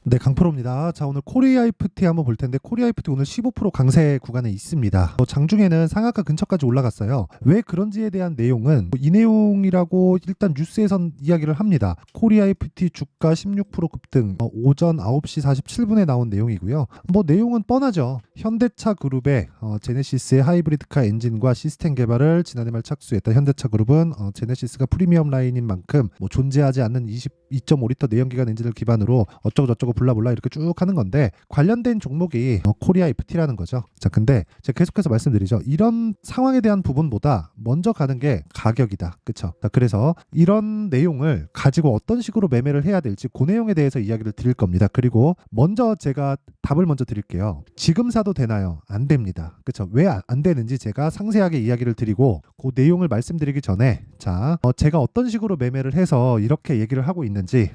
네, 강프로입니다. 자, 오늘 코리아이프티 한번 볼 텐데 코리아이프티 오늘 15% 강세 구간에 있습니다. 장중에는 상한가 근처까지 올라갔어요. 왜 그런지에 대한 내용은 이 내용이라고 일단 뉴스에선 이야기를 합니다. 코리아이프티 주가 16% 급등, 오전 9시 47분에 나온 내용이고요. 내용은 뻔하죠. 현대차 그룹의 제네시스의 하이브리드카 엔진과 시스템 개발을 지난해 말 착수했다. 현대차 그룹은 제네시스가 프리미엄 라인인 만큼 존재하지 않는 2.5리터 내연기관 엔진을 기반으로 어쩌고저쩌고 블라블라 이렇게 쭉 하는 건데, 관련된 종목이 코리아이프티라는 거죠. 자, 근데 제가 계속해서 말씀드리죠. 이런 상황에 대한 부분보다 먼저 가는 게 가격이다. 그쵸? 자, 그래서 이런 내용을 가지고 어떤 식으로 매매를 해야 될지 그 내용에 대해서 이야기를 드릴 겁니다. 그리고 먼저 제가 답을 먼저 드릴게요. 지금 사도 되나요? 안 됩니다. 그쵸? 왜 안 되는지 제가 상세하게 이야기를 드리고 그 내용을 말씀드리기 전에, 자, 제가 어떤 식으로 매매를 해서 이렇게 얘기를 하고 있는지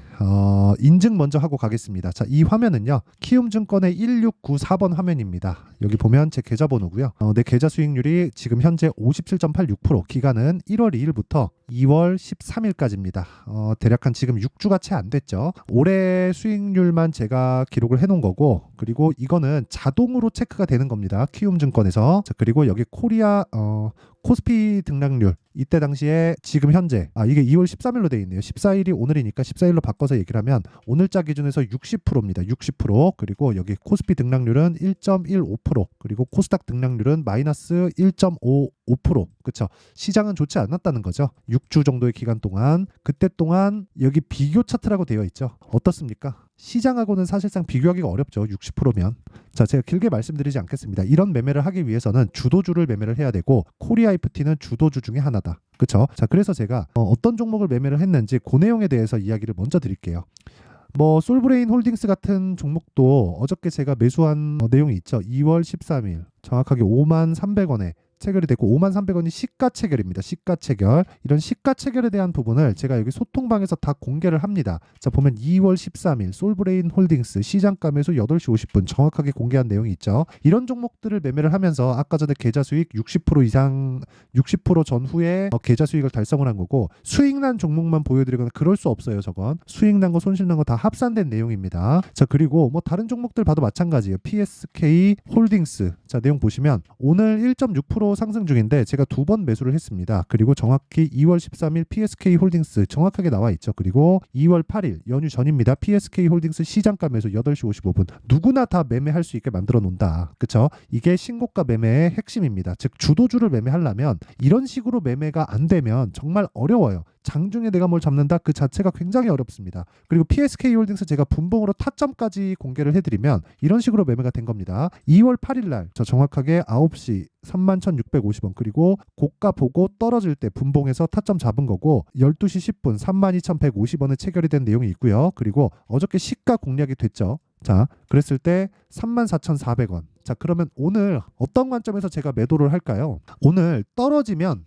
인증 먼저 하고 가겠습니다. 자, 이 화면은요, 키움증권의 1694번 화면입니다. 여기 보면 제 계좌번호고요. 내 계좌 수익률이 지금 현재 57.86%, 기간은 1월 2일부터 2월 13일까지입니다. 대략 한 지금 6주가 채 안 됐죠. 올해 수익률만 제가 기록을 해놓은 거고, 그리고 이거는 자동으로 체크가 되는 겁니다. 키움증권에서. 자, 그리고 여기 코리아 코스피 등락률, 이때 당시에 지금 현재 이게 2월 13일로 돼 있네요. 14일이 오늘이니까 14일로 바꿔서 얘기를 하면 오늘자 기준에서 60%입니다. 60%. 그리고 여기 코스피 등락률은 1.15%, 그리고 코스닥 등락률은 마이너스 1.55%. 그쵸? 시장은 좋지 않았다는 거죠. 6주 정도의 기간 동안. 그때 동안 여기 비교 차트라고 되어 있죠. 어떻습니까? 시장하고는 사실상 비교하기가 어렵죠. 60%면. 자, 제가 길게 말씀드리지 않겠습니다. 이런 매매를 하기 위해서는 주도주를 매매를 해야 되고, 코리아이프티는 주도주 중에 하나다. 그쵸? 자, 그래서 제가 어떤 종목을 매매를 했는지 그 내용에 대해서 이야기를 먼저 드릴게요. 솔브레인 홀딩스 같은 종목도 어저께 제가 매수한 내용이 있죠. 2월 13일 정확하게 53,300원에 체결이 됐고, 53,300원이 시가 체결입니다. 시가 체결. 이런 시가 체결에 대한 부분을 제가 여기 소통방에서 다 공개를 합니다. 자, 보면 2월 13일 솔브레인 홀딩스 시장가 매수 8시 50분 정확하게 공개한 내용이 있죠. 이런 종목들을 매매를 하면서 아까 전에 계좌 수익 60% 이상, 60% 전후에 계좌 수익을 달성을 한 거고, 수익난 종목만 보여드리거나 그럴 수 없어요. 저건 수익난 거 손실난 거 다 합산된 내용입니다. 자, 그리고 다른 종목들 봐도 마찬가지예요. PSK 홀딩스, 자, 내용 보시면 오늘 1.6% 상승 중인데 제가 2번 매수를 했습니다. 그리고 정확히 2월 13일 PSK 홀딩스 정확하게 나와 있죠. 그리고 2월 8일 연휴 전입니다. PSK 홀딩스 시장가 매수 8시 55분. 누구나 다 매매할 수 있게 만들어 놓는다. 그쵸? 이게 신고가 매매의 핵심입니다. 즉 주도주를 매매하려면 이런 식으로 매매가 안 되면 정말 어려워요. 장중에 내가 뭘 잡는다, 그 자체가 굉장히 어렵습니다. 그리고 PSK 홀딩스 제가 분봉으로 타점까지 공개를 해드리면 이런 식으로 매매가 된 겁니다. 2월 8일 날 저 정확하게 9시 31,650원, 그리고 고가 보고 떨어질 때 분봉에서 타점 잡은 거고, 12시 10분 32,150원에 체결이 된 내용이 있고요. 그리고 어저께 시가 공략이 됐죠. 자, 그랬을 때 34,400원. 자, 그러면 오늘 어떤 관점에서 제가 매도를 할까요? 오늘 떨어지면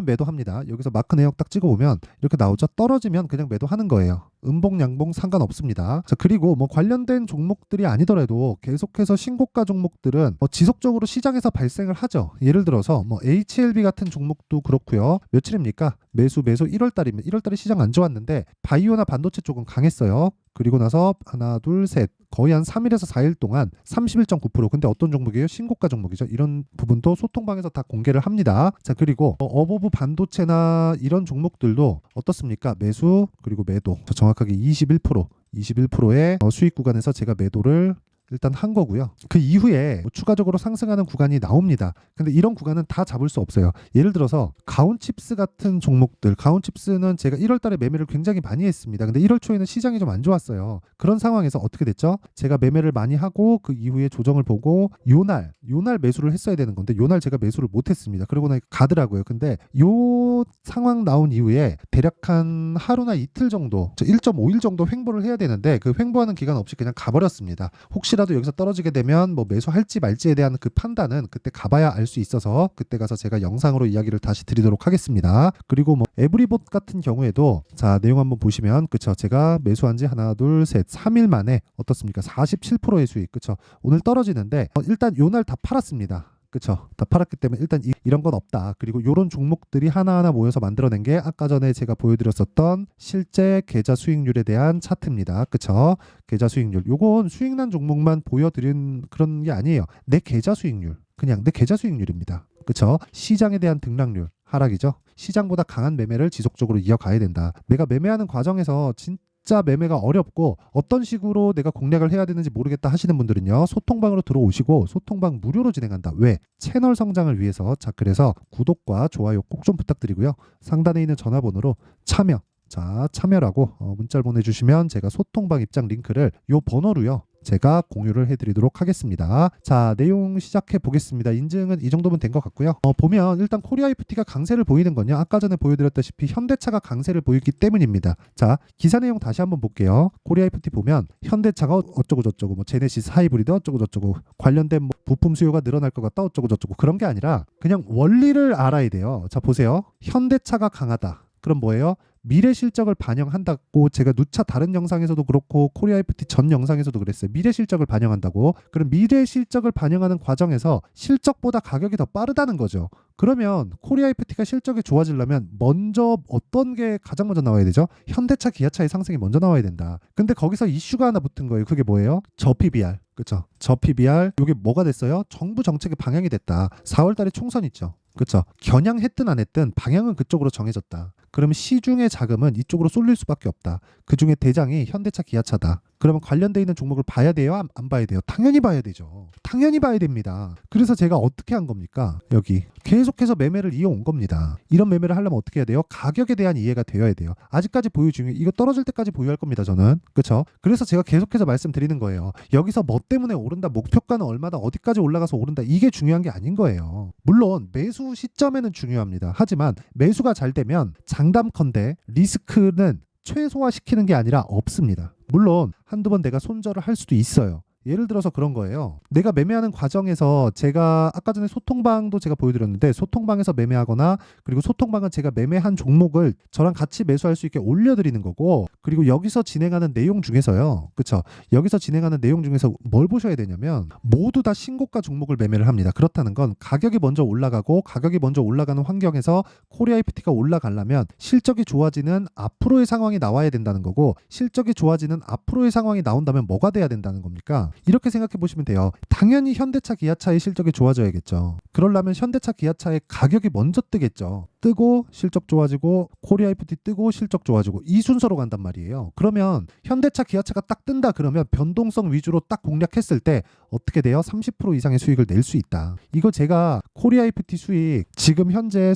매도합니다. 여기서 마크 내역 딱 찍어보면 이렇게 나오죠. 떨어지면 그냥 매도하는 거예요. 음봉 양봉 상관없습니다. 자, 그리고 관련된 종목들이 아니더라도 계속해서 신고가 종목들은 지속적으로 시장에서 발생을 하죠. 예를 들어서 HLB 같은 종목도 그렇고요. 며칠입니까? 매수 1월달이면 1월달에 시장 안 좋았는데 바이오나 반도체 쪽은 강했어요. 그리고 나서 하나 둘 셋 거의 한 3일에서 4일 동안 31.9%. 근데 어떤 종목이에요? 신고가 종목이죠. 이런 부분도 소통방에서 다 공개를 합니다. 자, 그리고 어버브 반도체나 이런 종목들도 어떻습니까? 매수 그리고 매도. 정확하게 21%의 수익 구간에서 제가 매도를 일단 한 거고요. 그 이후에 추가적으로 상승하는 구간이 나옵니다. 근데 이런 구간은 다 잡을 수 없어요. 예를 들어서 가온칩스 같은 종목들, 가온칩스는 제가 1월 달에 매매를 굉장히 많이 했습니다. 근데 1월 초에는 시장이 좀 안 좋았어요. 그런 상황에서 어떻게 됐죠? 제가 매매를 많이 하고 그 이후에 조정을 보고 요날 매수를 했어야 되는 건데 요날 제가 매수를 못 했습니다. 그러고 나니까 가더라고요. 근데 요 상황 나온 이후에 대략 한 하루나 이틀 정도, 1.5일 정도 횡보를 해야 되는데 그 횡보하는 기간 없이 그냥 가버렸습니다. 혹시라도 여기서 떨어지게 되면 매수할지 말지에 대한 그 판단은 그때 가봐야 알 수 있어서 그때 가서 제가 영상으로 이야기를 다시 드리도록 하겠습니다. 그리고 에브리봇 같은 경우에도 자, 내용 한번 보시면, 그쵸, 제가 매수한 지 하나 둘 셋 3일 만에 어떻습니까? 47%의 수익. 그쵸? 오늘 떨어지는데 일단 요날 다 팔았습니다. 그쵸? 다 팔았기 때문에 일단 이런 건 없다. 그리고 이런 종목들이 하나하나 모여서 만들어낸 게 아까 전에 제가 보여드렸었던 실제 계좌 수익률에 대한 차트입니다. 그쵸? 계좌 수익률. 요건 수익난 종목만 보여드린 그런 게 아니에요. 내 계좌 수익률. 그냥 내 계좌 수익률입니다. 그쵸? 시장에 대한 등락률. 하락이죠. 시장보다 강한 매매를 지속적으로 이어가야 된다. 내가 매매하는 과정에서 진짜 매매가 어렵고 어떤 식으로 내가 공략을 해야 되는지 모르겠다 하시는 분들은요. 소통방으로 들어오시고 소통방 무료로 진행한다. 왜? 채널 성장을 위해서. 자, 그래서 구독과 좋아요 꼭 좀 부탁드리고요. 상단에 있는 전화번호로 참여. 자, 참여라고 문자를 보내주시면 제가 소통방 입장 링크를 요 번호로요. 제가 공유를 해드리도록 하겠습니다. 자, 내용 시작해 보겠습니다. 인증은 이 정도면 된 것 같고요. 보면 일단 코리아이프티가 강세를 보이는 건요. 아까 전에 보여드렸다시피 현대차가 강세를 보이기 때문입니다. 자, 기사 내용 다시 한번 볼게요. 코리아이프티 보면 현대차가 어쩌고 저쩌고 뭐 제네시스 하이브리드 어쩌고 저쩌고 관련된 뭐 부품 수요가 늘어날 것 같다 어쩌고 저쩌고 그런 게 아니라 그냥 원리를 알아야 돼요. 자, 보세요. 현대차가 강하다. 그럼 뭐예요? 미래 실적을 반영한다고 제가 누차 다른 영상에서도 그렇고 코리아이프티 전 영상에서도 그랬어요. 미래 실적을 반영한다고. 그럼 미래 실적을 반영하는 과정에서 실적보다 가격이 더 빠르다는 거죠. 그러면 코리아이프티가 실적이 좋아지려면 먼저 어떤 게 가장 먼저 나와야 되죠? 현대차, 기아차의 상승이 먼저 나와야 된다. 근데 거기서 이슈가 하나 붙은 거예요. 그게 뭐예요? 저 PBR. 그렇죠. 저 PBR. 이게 뭐가 됐어요? 정부 정책의 방향이 됐다. 4월 달에 총선 있죠. 그렇죠. 겨냥했든 안 했든 방향은 그쪽으로 정해졌다. 그러면 시중의 자금은 이쪽으로 쏠릴 수밖에 없다. 그중에 대장이 현대차, 기아차다. 그러면 관련돼 있는 종목을 봐야 돼요? 안 봐야 돼요? 당연히 봐야 되죠. 당연히 봐야 됩니다. 그래서 제가 어떻게 한 겁니까? 여기 계속해서 매매를 이어온 겁니다. 이런 매매를 하려면 어떻게 해야 돼요? 가격에 대한 이해가 되어야 돼요. 아직까지 보유 중에 이거 떨어질 때까지 보유할 겁니다. 저는. 그렇죠? 그래서 제가 계속해서 말씀드리는 거예요. 여기서 뭐 때문에 오른다, 목표가는 얼마다, 어디까지 올라가서 오른다, 이게 중요한 게 아닌 거예요. 물론 매수 시점에는 중요합니다. 하지만 매수가 잘 되면 장담컨대 리스크는 최소화시키는 게 아니라 없습니다. 물론 한두 번 내가 손절을 할 수도 있어요. 예를 들어서 그런 거예요. 내가 매매하는 과정에서 제가 아까 전에 소통방도 제가 보여드렸는데 소통방에서 매매하거나 그리고 소통방은 제가 매매한 종목을 저랑 같이 매수할 수 있게 올려드리는 거고 그리고 여기서 진행하는 내용 중에서요. 그쵸? 여기서 진행하는 내용 중에서 뭘 보셔야 되냐면 모두 다 신고가 종목을 매매를 합니다. 그렇다는 건 가격이 먼저 올라가고 가격이 먼저 올라가는 환경에서 코리아이프티가 올라가려면 실적이 좋아지는 앞으로의 상황이 나와야 된다는 거고 실적이 좋아지는 앞으로의 상황이 나온다면 뭐가 돼야 된다는 겁니까? 이렇게 생각해 보시면 돼요. 당연히 현대차, 기아차의 실적이 좋아져야겠죠. 그러려면 현대차, 기아차의 가격이 먼저 뜨겠죠. 뜨고 실적 좋아지고 코리아이프티 뜨고 실적 좋아지고 이 순서로 간단 말이에요. 그러면 현대차, 기아차가 딱 뜬다 그러면 변동성 위주로 딱 공략했을 때 어떻게 돼요? 30% 이상의 수익을 낼 수 있다. 이거 제가 코리아이프티 수익 지금 현재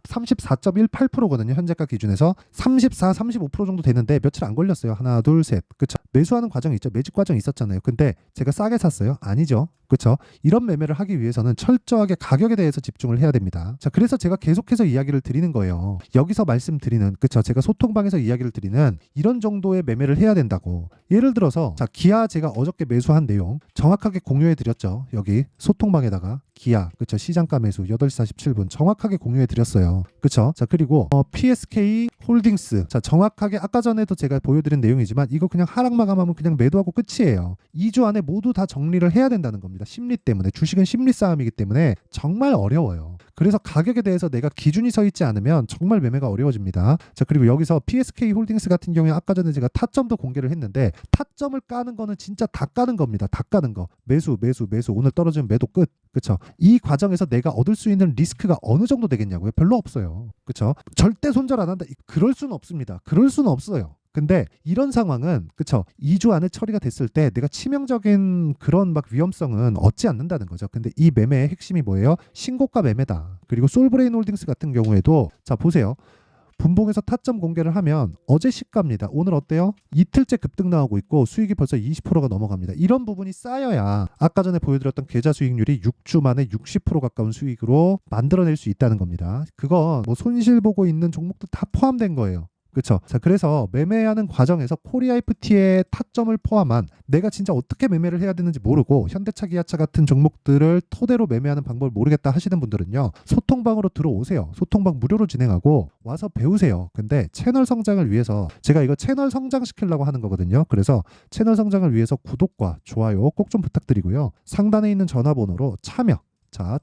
34.18%거든요. 현재가 기준에서 34, 35% 정도 되는데 며칠 안 걸렸어요. 하나, 둘, 셋. 그쵸? 매수하는 과정이 있죠. 매집 과정이 있었잖아요. 근데 제가 싸게 샀어요? 아니죠. 그쵸? 이런 매매를 하기 위해서는 철저하게 가격에 대해서 집중을 해야 됩니다. 자, 그래서 제가 계속해서 이야기를 드리는 거예요. 여기서 말씀드리는, 그쵸? 제가 소통방에서 이야기를 드리는 이런 정도의 매매를 해야 된다고. 예를 들어서, 자, 기아 제가 어저께 매수한 내용 정확하게 공유해 드렸죠. 여기 소통방에다가 기아, 그쵸? 시장가 매수 8시 47분 정확하게 공유해 드렸어요. 그쵸? 자, 그리고 PSK 홀딩스. 자, 정확하게 아까 전에도 제가 보여드린 내용이지만 이거 그냥 하락 마감하면 그냥 매도하고 끝이에요. 2주 안에 모두 다 정리를 해야 된다는 겁니다. 심리 때문에. 주식은 심리 싸움이기 때문에 정말 어려워요. 그래서 가격에 대해서 내가 기준이 서 있지 않으면 정말 매매가 어려워집니다. 자, 그리고 여기서 PSK 홀딩스 같은 경우에 아까 전에 제가 타점도 공개를 했는데 타점을 까는 거는 진짜 다 까는 겁니다. 다 까는 거. 매수. 오늘 떨어지면 매도 끝. 그쵸? 이 과정에서 내가 얻을 수 있는 리스크가 어느 정도 되겠냐고요? 별로 없어요. 그쵸? 절대 손절 안 한다. 그럴 수는 없습니다. 그럴 수는 없어요. 근데 이런 상황은 그쵸 2주 안에 처리가 됐을 때 내가 치명적인 그런 막 위험성은 얻지 않는다는 거죠. 근데 이 매매의 핵심이 뭐예요? 신고가 매매다. 그리고 솔브레인 홀딩스 같은 경우에도 자 보세요. 분봉에서 타점 공개를 하면 어제 시가입니다. 오늘 어때요? 이틀째 급등 나오고 있고 수익이 벌써 20%가 넘어갑니다. 이런 부분이 쌓여야 아까 전에 보여드렸던 계좌 수익률이 6주 만에 60% 가까운 수익으로 만들어낼 수 있다는 겁니다. 그건 뭐 손실 보고 있는 종목도 다 포함된 거예요. 그쵸? 자, 그래서 매매하는 과정에서 코리아 FT의 타점을 포함한 내가 진짜 어떻게 매매를 해야 되는지 모르고 현대차, 기아차 같은 종목들을 토대로 매매하는 방법을 모르겠다 하시는 분들은요, 소통방으로 들어오세요. 소통방 무료로 진행하고 와서 배우세요. 근데 채널 성장을 위해서 제가 이거 채널 성장시키려고 하는 거거든요. 그래서 채널 성장을 위해서 구독과 좋아요 꼭 좀 부탁드리고요. 상단에 있는 전화번호로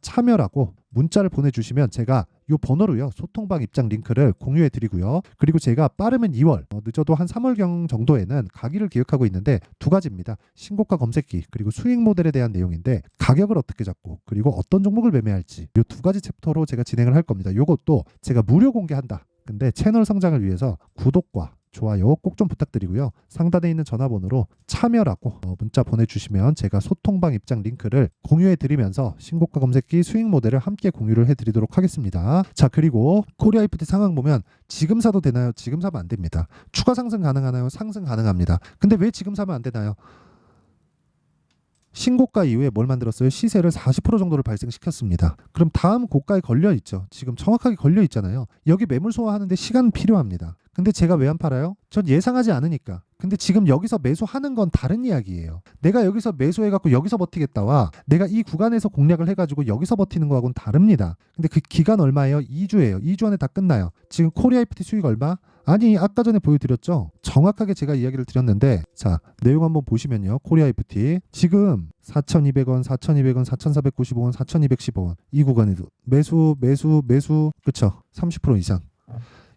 참여라고 문자를 보내주시면 제가 이 번호로요, 소통방 입장 링크를 공유해 드리고요. 그리고 제가 빠르면 2월, 늦어도 한 3월경 정도에는 강의를 기획하고 있는데 두 가지입니다. 신고가 검색기 그리고 수익 모델에 대한 내용인데, 가격을 어떻게 잡고 그리고 어떤 종목을 매매할지 이 두 가지 챕터로 제가 진행을 할 겁니다. 이것도 제가 무료 공개한다. 근데 채널 성장을 위해서 구독과 좋아요 꼭 좀 부탁드리고요. 상단에 있는 전화번호로 참여라고 문자 보내주시면 제가 소통방 입장 링크를 공유해 드리면서 신고가 검색기 수익 모델을 함께 공유를 해 드리도록 하겠습니다. 자, 그리고 코리아 FT 상황 보면 지금 사도 되나요? 지금 사면 안 됩니다. 추가 상승 가능하나요? 상승 가능합니다. 근데 왜 지금 사면 안 되나요? 신고가 이후에 뭘 만들었어요? 시세를 40% 정도를 발생시켰습니다. 그럼 다음 고가에 걸려 있죠. 지금 정확하게 걸려 있잖아요. 여기 매물 소화하는데 시간 필요합니다. 근데 제가 왜 안 팔아요? 전 예상하지 않으니까. 근데 지금 여기서 매수하는 건 다른 이야기예요. 내가 여기서 매수해갖고 여기서 버티겠다와 내가 이 구간에서 공략을 해가지고 여기서 버티는 거하고는 다릅니다. 근데 그 기간 얼마예요? 2주예요. 2주 안에 다 끝나요. 지금 코리아 FT 수익 얼마? 아니, 아까 전에 보여드렸죠. 정확하게 제가 이야기를 드렸는데, 자, 내용 한번 보시면요. 코리아 FT 지금 4,200원, 4,200원, 4,495원, 4,215원 이 구간에도 매수 그쵸? 30% 이상.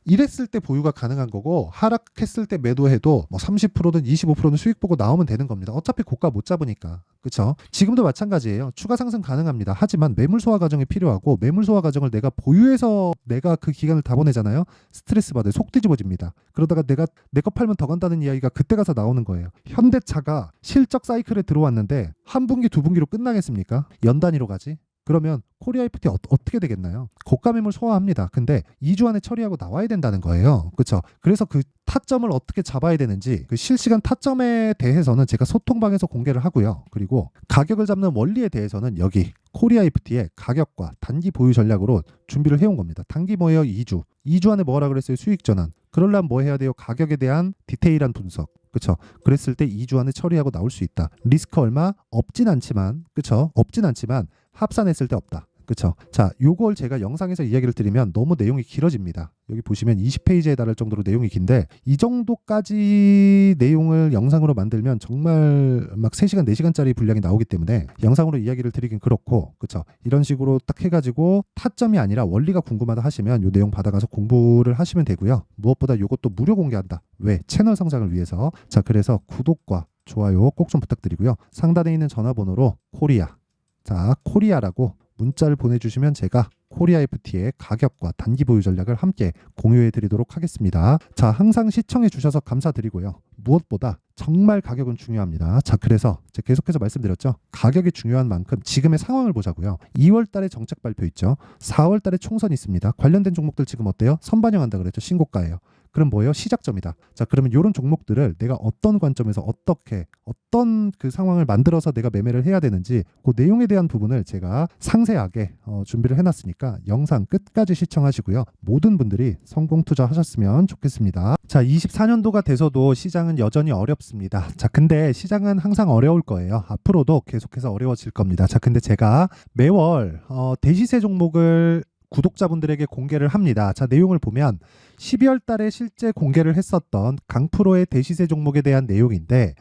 이랬을 때 보유가 가능한 거고, 하락했을 때 매도해도 뭐 30%든 25%는 수익 보고 나오면 되는 겁니다. 어차피 고가 못 잡으니까. 그쵸? 지금도 마찬가지예요. 추가 상승 가능합니다. 하지만 매물 소화 과정이 필요하고, 매물 소화 과정을 내가 보유해서 내가 그 기간을 다 보내잖아요. 스트레스 받아요. 속 뒤집어집니다. 그러다가 내가 내 거 팔면 더 간다는 이야기가 그때 가서 나오는 거예요. 현대차가 실적 사이클에 들어왔는데 한 분기 두 분기로 끝나겠습니까? 연 단위로 가지? 그러면 코리아 FT 어떻게 되겠나요? 고가 매물 소화합니다. 근데 2주 안에 처리하고 나와야 된다는 거예요. 그렇죠? 그래서 그 타점을 어떻게 잡아야 되는지, 그 실시간 타점에 대해서는 제가 소통방에서 공개를 하고요. 그리고 가격을 잡는 원리에 대해서는 여기 코리아 FT의 가격과 단기 보유 전략으로 준비를 해온 겁니다. 단기 뭐예요? 2주. 2주 안에 뭐라 그랬어요? 수익 전환. 그러려면 뭐 해야 돼요? 가격에 대한 디테일한 분석. 그쵸? 그랬을 때 2주 안에 처리하고 나올 수 있다. 리스크 얼마? 없진 않지만, 그쵸? 없진 않지만 합산했을 때 없다. 그쵸? 자, 요걸 제가 영상에서 이야기를 드리면 너무 내용이 길어집니다. 여기 보시면 20페이지에 달할 정도로 내용이 긴데, 이 정도까지 내용을 영상으로 만들면 정말 막 3시간, 4시간짜리 분량이 나오기 때문에 영상으로 이야기를 드리긴 그렇고, 그쵸? 이런 식으로 딱 해가지고 타점이 아니라 원리가 궁금하다 하시면 요 내용 받아가서 공부를 하시면 되고요. 무엇보다 요것도 무료 공개한다. 왜? 채널 성장을 위해서. 자, 그래서 구독과 좋아요 꼭 좀 부탁드리고요. 상단에 있는 전화번호로 코리아, 자, 코리아라고 문자를 보내주시면 제가 코리아 FT의 가격과 단기 보유 전략을 함께 공유해 드리도록 하겠습니다. 자, 항상 시청해 주셔서 감사드리고요. 무엇보다 정말 가격은 중요합니다. 자, 그래서 제가 계속해서 말씀드렸죠. 가격이 중요한 만큼 지금의 상황을 보자고요. 2월 달에 정책 발표 있죠. 4월 달에 총선 있습니다. 관련된 종목들 지금 어때요? 선반영한다 그랬죠. 신고가예요. 그럼 뭐예요? 시작점이다. 자, 그러면 이런 종목들을 내가 어떤 관점에서 어떤 그 상황을 만들어서 내가 매매를 해야 되는지 그 내용에 대한 부분을 제가 상세하게 준비를 해놨으니까 영상 끝까지 시청하시고요. 모든 분들이 성공 투자하셨으면 좋겠습니다. 자, 24년도가 돼서도 시장은 여전히 어렵습니다. 자, 근데 시장은 항상 어려울 거예요. 앞으로도 계속해서 어려워질 겁니다. 자, 근데 제가 매월 대시세 종목을 구독자분들에게 공개를 합니다. 자, 내용을 보면 12월 달에 실제 공개를 했었던 강프로의 대시세 종목에 대한 내용인데,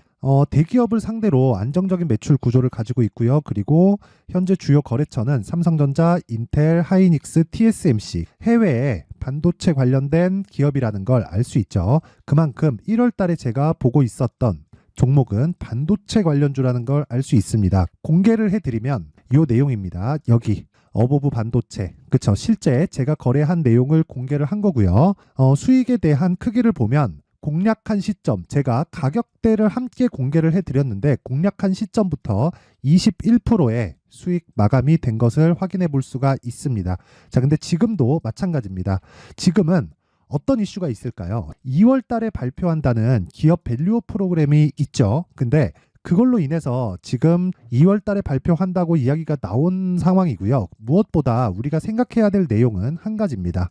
대기업을 상대로 안정적인 매출 구조를 가지고 있고요. 그리고 현재 주요 거래처는 삼성전자, 인텔, 하이닉스, TSMC, 해외에 반도체 관련된 기업이라는 걸 알 수 있죠. 그만큼 1월 달에 제가 보고 있었던 종목은 반도체 관련주라는 걸 알 수 있습니다. 공개를 해드리면 이 내용입니다. 여기 어보브 반도체, 그쵸? 실제 제가 거래한 내용을 공개를 한 거고요. 수익에 대한 크기를 보면 공략한 시점, 제가 가격대를 함께 공개를 해드렸는데 공략한 시점부터 21%의 수익 마감이 된 것을 확인해 볼 수가 있습니다. 자, 근데 지금도 마찬가지입니다. 지금은 어떤 이슈가 있을까요? 2월 달에 발표한다는 기업 밸류업 프로그램이 있죠. 근데 그걸로 인해서 지금 2월 달에 발표한다고 이야기가 나온 상황이고요. 무엇보다 우리가 생각해야 될 내용은 한 가지입니다.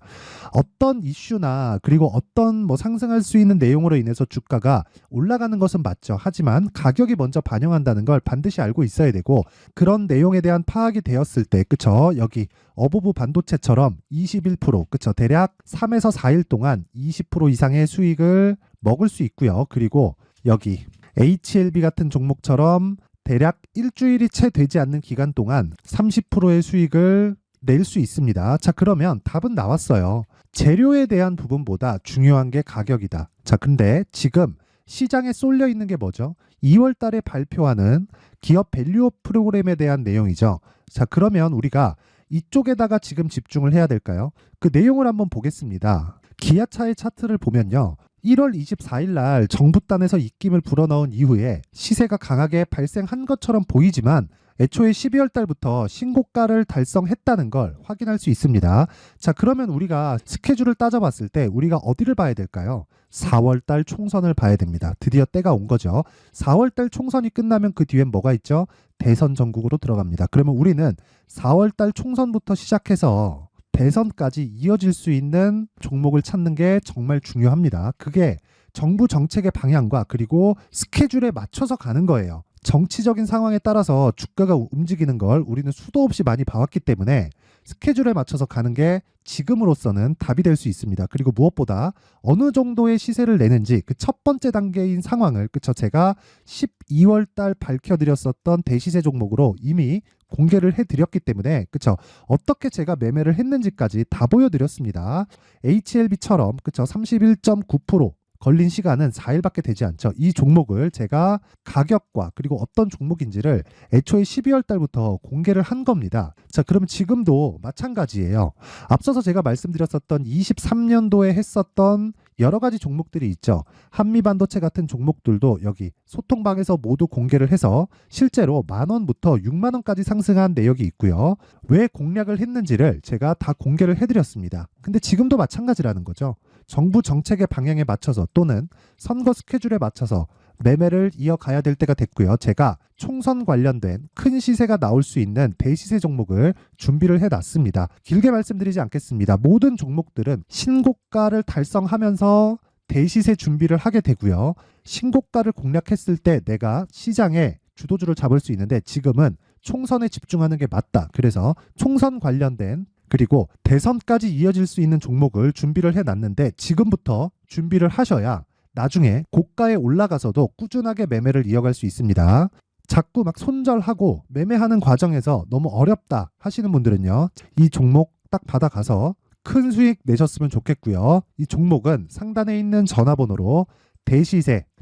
어떤 이슈나 그리고 어떤 상승할 수 있는 내용으로 인해서 주가가 올라가는 것은 맞죠. 하지만 가격이 먼저 반영한다는 걸 반드시 알고 있어야 되고, 그런 내용에 대한 파악이 되었을 때, 그쵸? 여기 어부부 반도체처럼 21%, 그쵸? 대략 3에서 4일 동안 20% 이상의 수익을 먹을 수 있고요. 그리고 여기 HLB 같은 종목처럼 대략 일주일이 채 되지 않는 기간 동안 30%의 수익을 낼 수 있습니다. 자, 그러면 답은 나왔어요. 재료에 대한 부분보다 중요한 게 가격이다. 자, 근데 지금 시장에 쏠려 있는 게 뭐죠? 2월 달에 발표하는 기업 밸류업 프로그램에 대한 내용이죠. 자, 그러면 우리가 이쪽에다가 지금 집중을 해야 될까요? 그 내용을 한번 보겠습니다. 기아차의 차트를 보면요. 1월 24일 날 정부단에서 입김을 불어넣은 이후에 시세가 강하게 발생한 것처럼 보이지만 애초에 12월 달부터 신고가를 달성했다는 걸 확인할 수 있습니다. 자, 그러면 우리가 스케줄을 따져봤을 때 우리가 어디를 봐야 될까요? 4월 달 총선을 봐야 됩니다. 드디어 때가 온 거죠. 4월 달 총선이 끝나면 그 뒤엔 뭐가 있죠? 대선 전국으로 들어갑니다. 그러면 우리는 4월 달 총선부터 시작해서 대선까지 이어질 수 있는 종목을 찾는 게 정말 중요합니다. 그게 정부 정책의 방향과 그리고 스케줄에 맞춰서 가는 거예요. 정치적인 상황에 따라서 주가가 움직이는 걸 우리는 수도 없이 많이 봐왔기 때문에 스케줄에 맞춰서 가는 게 지금으로서는 답이 될 수 있습니다. 그리고 무엇보다 어느 정도의 시세를 내는지 그 첫 번째 단계인 상황을, 그쵸, 제가 12월 달 밝혀드렸었던 대시세 종목으로 이미 공개를 해드렸기 때문에, 그쵸, 어떻게 제가 매매를 했는지까지 다 보여드렸습니다. HLB처럼, 그쵸, 31.9% 걸린 시간은 4일밖에 되지 않죠. 이 종목을 제가 가격과 그리고 어떤 종목인지를 애초에 12월 달부터 공개를 한 겁니다. 자, 그러면 지금도 마찬가지예요. 앞서서 제가 말씀드렸었던 23년도에 했었던 여러 가지 종목들이 있죠. 한미반도체 같은 종목들도 여기 소통방에서 모두 공개를 해서 실제로 10,000원부터 60,000원까지 상승한 내역이 있고요. 왜 공략을 했는지를 제가 다 공개를 해드렸습니다. 근데 지금도 마찬가지라는 거죠. 정부 정책의 방향에 맞춰서 또는 선거 스케줄에 맞춰서 매매를 이어가야 될 때가 됐고요. 제가 총선 관련된 큰 시세가 나올 수 있는 대시세 종목을 준비를 해놨습니다. 길게 말씀드리지 않겠습니다. 모든 종목들은 신고가를 달성하면서 대시세 준비를 하게 되고요. 신고가를 공략했을 때 내가 시장에 주도주를 잡을 수 있는데 지금은 총선에 집중하는 게 맞다. 그래서 총선 관련된 그리고 대선까지 이어질 수 있는 종목을 준비를 해놨는데 지금부터 준비를 하셔야 나중에 고가에 올라가서도 꾸준하게 매매를 이어갈 수 있습니다. 자꾸 막 손절하고 매매하는 과정에서 너무 어렵다 하시는 분들은요. 이 종목 딱 받아가서 큰 수익 내셨으면 좋겠고요. 이 종목은 상단에 있는 전화번호로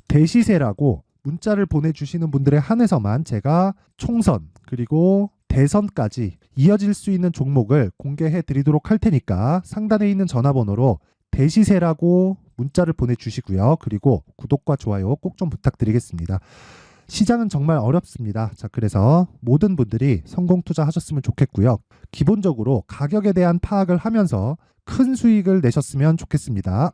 대시세라고 문자를 보내주시는 분들에 한해서만 제가 총선 그리고 대선까지 이어질 수 있는 종목을 공개해 드리도록 할 테니까 상단에 있는 전화번호로 대시세라고 문자를 보내주시고요. 그리고 구독과 좋아요 꼭 좀 부탁드리겠습니다. 시장은 정말 어렵습니다. 자, 그래서 모든 분들이 성공 투자하셨으면 좋겠고요. 기본적으로 가격에 대한 파악을 하면서 큰 수익을 내셨으면 좋겠습니다.